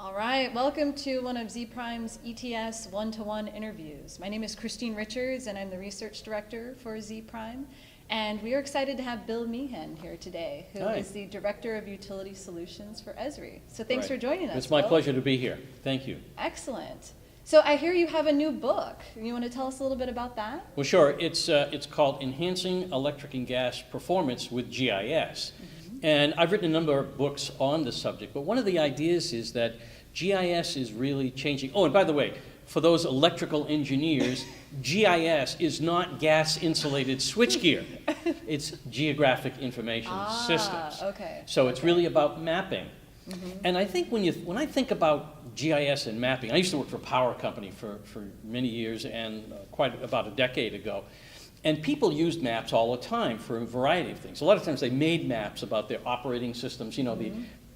All right, welcome to one of Zpryme's ETS one-to-one interviews. My name is Christine Richards, and I'm the research director for Zpryme. And we are excited to have Bill Meehan here today, who is the Director of Utility Solutions for ESRI. So thanks for joining us, It's my Bill. pleasure to be here. Thank you. Excellent. So I hear you have a new book. You want to tell us a little bit about that? Well, sure. It's called Enhancing Electric and Gas Performance with GIS. And I've written a number of books on the subject, but one of the ideas is that GIS is really changing. Oh, and by the way, for those electrical engineers, GIS is not gas-insulated switchgear. It's geographic information systems. Okay. So it's really about mapping. And I think when I think about GIS and mapping, I used to work for a power company for many years and quite about a decade ago. And people used maps all the time for a variety of things. A lot of times they made maps about their operating systems, you know,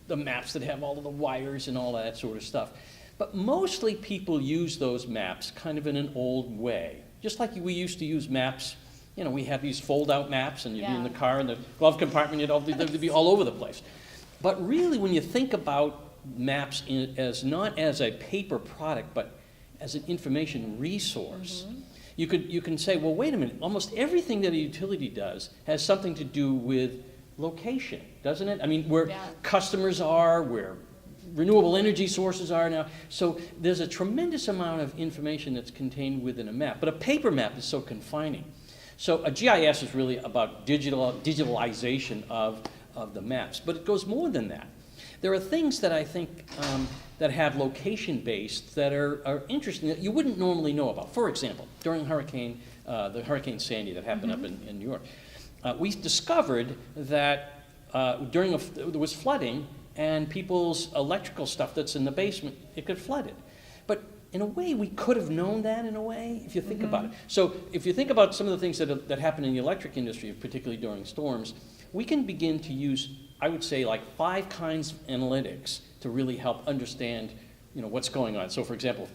the maps that have all of the wires and all that sort of stuff. But mostly people use those maps kind of in an old way. Just like we used to use maps, you know, we had these fold-out maps and you'd be in the car in the glove compartment, they'd be all over the place. But really when you think about maps as not as a paper product, but as an information resource, you can say, well, wait a minute, almost everything that a utility does has something to do with location, doesn't it? I mean, where customers are, where renewable energy sources are now. So there's a tremendous amount of information that's contained within a map, but a paper map is so confining. So a GIS is really about digitalization of the maps, but it goes more than that. There are things that I think that have location-based that are interesting that you wouldn't normally know about. For example, during the Hurricane Sandy that happened up in New York, we discovered that there was flooding and people's electrical stuff that's in the basement, it got flooded. But in a way, we could have known that in a way, if you think about it. So if you think about some of the things that happen in the electric industry, particularly during storms, we can begin to use, I would say, like 5 kinds of analytics to really help understand, you know, what's going on. So for example,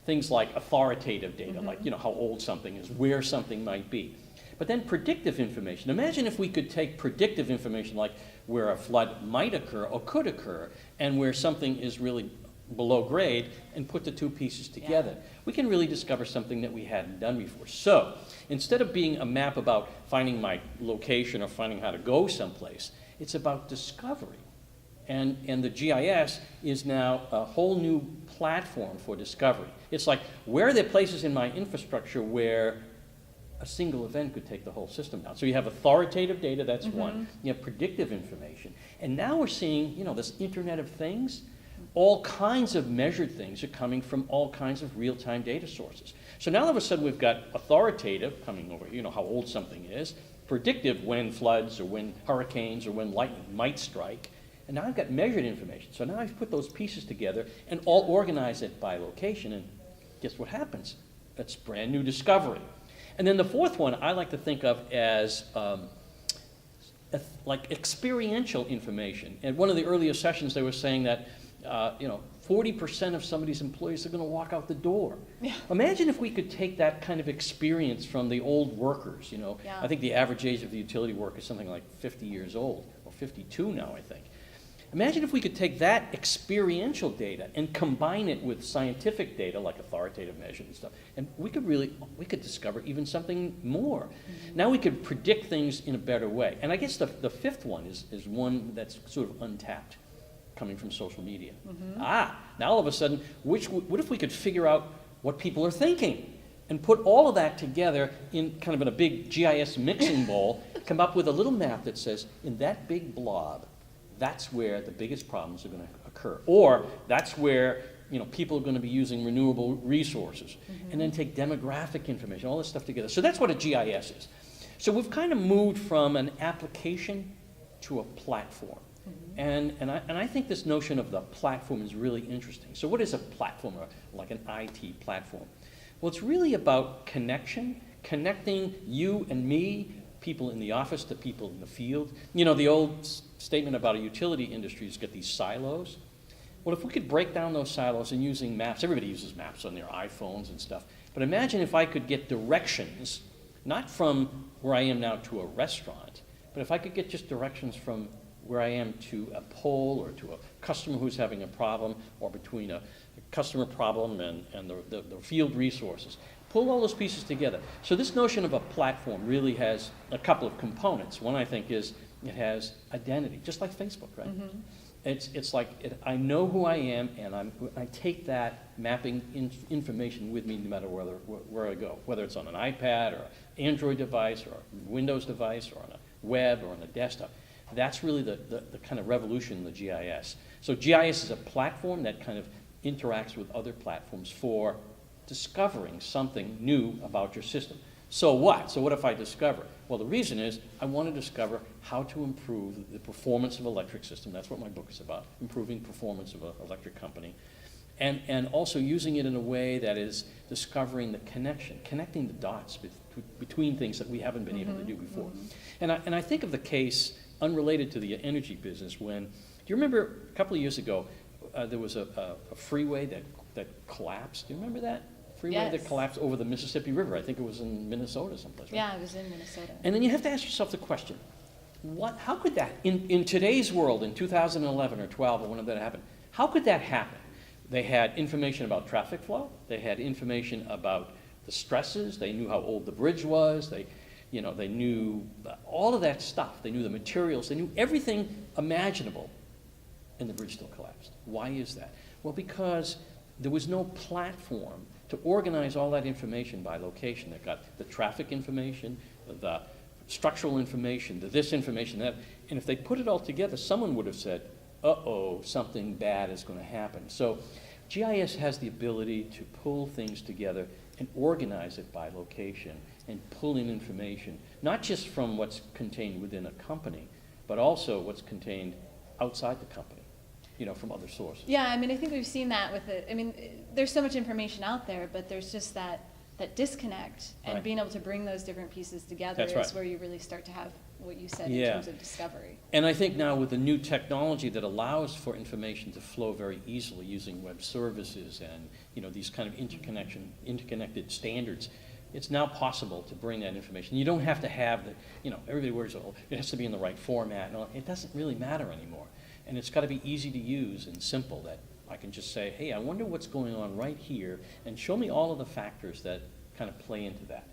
things like authoritative data, like, you know, how old something is, where something might be. But then predictive information. Imagine if we could take predictive information like where a flood might occur or could occur and where something is really below grade and put the two pieces together. We can really discover something that we hadn't done before. So instead of being a map about finding my location or finding how to go someplace, it's about discovery. And the GIS is now a whole new platform for discovery. It's like, where are there places in my infrastructure where a single event could take the whole system down? So you have authoritative data, that's one. You have predictive information. And now we're seeing, you know, this Internet of Things. All kinds of measured things are coming from all kinds of real-time data sources. So now all of a sudden we've got authoritative coming over, you know, how old something is, predictive when floods or when hurricanes or when lightning might strike, and now I've got measured information. So now I've put those pieces together and all organize it by location, and guess what happens? That's brand new discovery. And then the fourth one I like to think of as like experiential information. And one of the earlier sessions they were saying that you know, 40% of somebody's employees are going to walk out the door. Imagine if we could take that kind of experience from the old workers, you know. I think the average age of the utility worker is something like 50 years old, or 52 now, I think. Imagine if we could take that experiential data and combine it with scientific data, like authoritative measures and stuff, and we could discover even something more. Now we could predict things in a better way. And I guess the fifth one is one that's sort of untapped, coming from social media. Now all of a sudden, what if we could figure out what people are thinking and put all of that together in kind of in a big GIS mixing bowl, come up with a little map that says, in that big blob, that's where the biggest problems are going to occur. Or that's where, you know, people are going to be using renewable resources. And then take demographic information, all this stuff together. So that's what a GIS is. So we've kind of moved from an application to a platform. And I think this notion of the platform is really interesting. So what is a platform, or like an IT platform? Well, it's really about connection, connecting you and me, people in the office to people in the field. You know, the old statement about a utility industry is get these silos. Well, if we could break down those silos and using maps, everybody uses maps on their iPhones and stuff, but imagine if I could get directions, not from where I am now to a restaurant, but if I could get just directions from where I am to a pole or to a customer who's having a problem or between a customer problem and the field resources. Pull all those pieces together. So this notion of a platform really has a couple of components. One, I think, is it has identity, just like Facebook, right? Mm-hmm. It's like I know who I am, and I take that mapping information with me no matter where I go, whether it's on an iPad or an Android device or a Windows device or on a web or on a desktop. That's really the kind of revolution in the GIS. So GIS is a platform that kind of interacts with other platforms for discovering something new about your system. So what? So what if I discover? Well, the reason is I want to discover how to improve the performance of an electric system. That's what my book is about, improving performance of an electric company. And also using it in a way that is discovering the connecting the dots between things that we haven't been able to do before. And I think of the case unrelated to the energy business when, do you remember a couple of years ago, there was a freeway that collapsed? Do you remember that? Freeway that collapsed over the Mississippi River. I think it was in Minnesota someplace, right? Yeah, it was in Minnesota. And then you have to ask yourself the question, how could that, in today's world, in 2011 or 12 or whenever that happened, how could that happen? They had information about traffic flow. They had information about the stresses. They knew how old the bridge was. They knew all of that stuff. They knew the materials. They knew everything imaginable, and the bridge still collapsed. Why is that? Well, because there was no platform to organize all that information by location. They've got the traffic information, the structural information, this information, that. And if they put it all together, someone would have said, uh-oh, something bad is going to happen. So GIS has the ability to pull things together and organize it by location and pull in information, not just from what's contained within a company, but also what's contained outside the company, from other sources. Yeah, I mean, I think we've seen that with it. I mean, there's so much information out there, but there's just that disconnect, and Right. being able to bring those different pieces together That's is right. where you really start to have what you said Yeah. in terms of discovery. And I think now with the new technology that allows for information to flow very easily using web services and these kind of interconnected standards, it's now possible to bring that information. You don't have to have everybody worries, it has to be in the right format. No, it doesn't really matter anymore. And it's got to be easy to use and simple, that I can just say, hey, I wonder what's going on right here, and show me all of the factors that kind of play into that.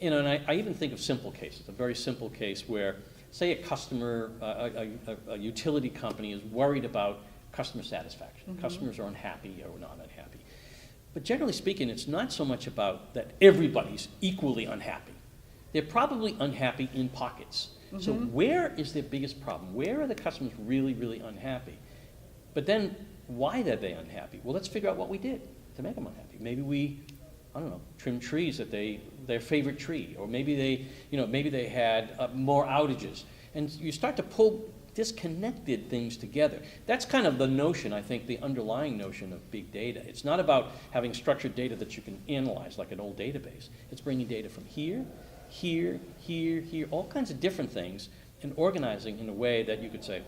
And I even think of simple cases, a very simple case where, say, a customer, a utility company is worried about customer satisfaction. Mm-hmm. Customers are unhappy or not unhappy. But generally speaking, it's not so much about that everybody's equally unhappy. They're probably unhappy in pockets. Mm-hmm. So where is their biggest problem? Where are the customers really, really unhappy? But then, why are they unhappy? Well, let's figure out what we did to make them unhappy. Maybe we, trimmed trees that their favorite tree, or maybe they had more outages. And you start to pull disconnected things together. That's kind of the notion, I think, the underlying notion of big data. It's not about having structured data that you can analyze like an old database. It's bringing data from here, all kinds of different things, and organizing in a way that you could say,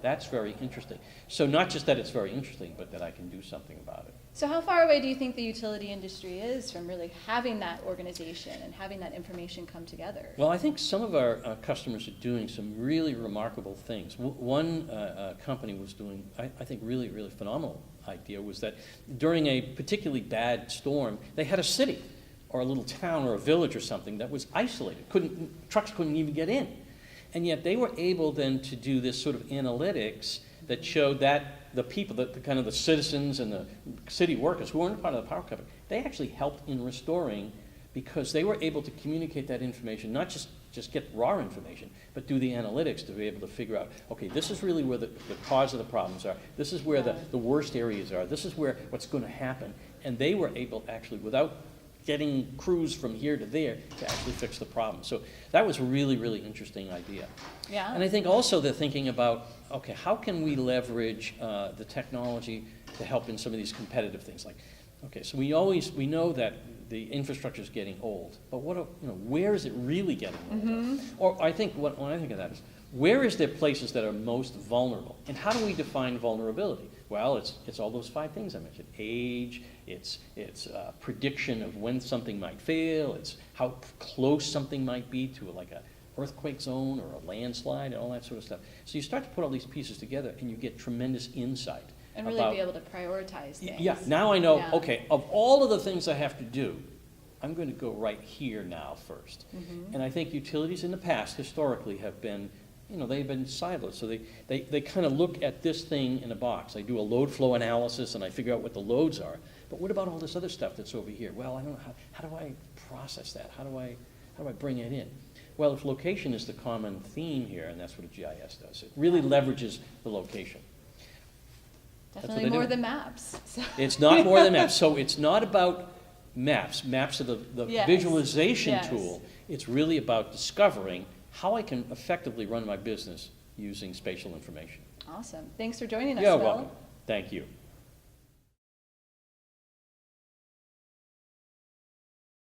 that's very interesting. So not just that it's very interesting, but that I can do something about it. So how far away do you think the utility industry is from really having that organization and having that information come together? Well, I think some of our customers are doing some really remarkable things. One company was doing, I think, really, really phenomenal idea, was that during a particularly bad storm, they had a city or a little town or a village or something that was isolated. Trucks couldn't even get in. And yet they were able then to do this sort of analytics that showed that the people, the kind of the citizens and the city workers who weren't part of the power company, they actually helped in restoring, because they were able to communicate that information, not just get raw information, but do the analytics to be able to figure out, okay, this is really where the cause of the problems are, this is where the worst areas are, this is where what's going to happen. And they were able, actually, without getting crews from here to there, to actually fix the problem. So that was a really, really interesting idea. Yeah. And I think also they're thinking about, okay, how can we leverage the technology to help in some of these competitive things? Like, okay, so we know that the infrastructure is getting old, but where is it really getting old? Mm-hmm. Or I think when I think of that is, where is there places that are most vulnerable? And how do we define vulnerability? Well, it's all those 5 things I mentioned: age, it's prediction of when something might fail, it's how close something might be to like a earthquake zone or a landslide and all that sort of stuff. So you start to put all these pieces together and you get tremendous insight. And really about, be able to prioritize things. Yeah, now I know, Yeah. okay, of all of the things I have to do, I'm going to go right here now first. And I think utilities in the past historically have been, they've been siloed. So they kind of look at this thing in a box. I do a load flow analysis and I figure out what the loads are. But what about all this other stuff that's over here? Well, I don't know, how do I process that? How do I bring it in? Well, if location is the common theme here, and that's what a GIS does, it really leverages the location. Definitely more than maps. So. It's not more than maps. So it's not about maps. Maps are the Yes. visualization Yes. tool. It's really about discovering how I can effectively run my business using spatial information. Awesome. Thanks for joining us, You're Bill. welcome. Thank you.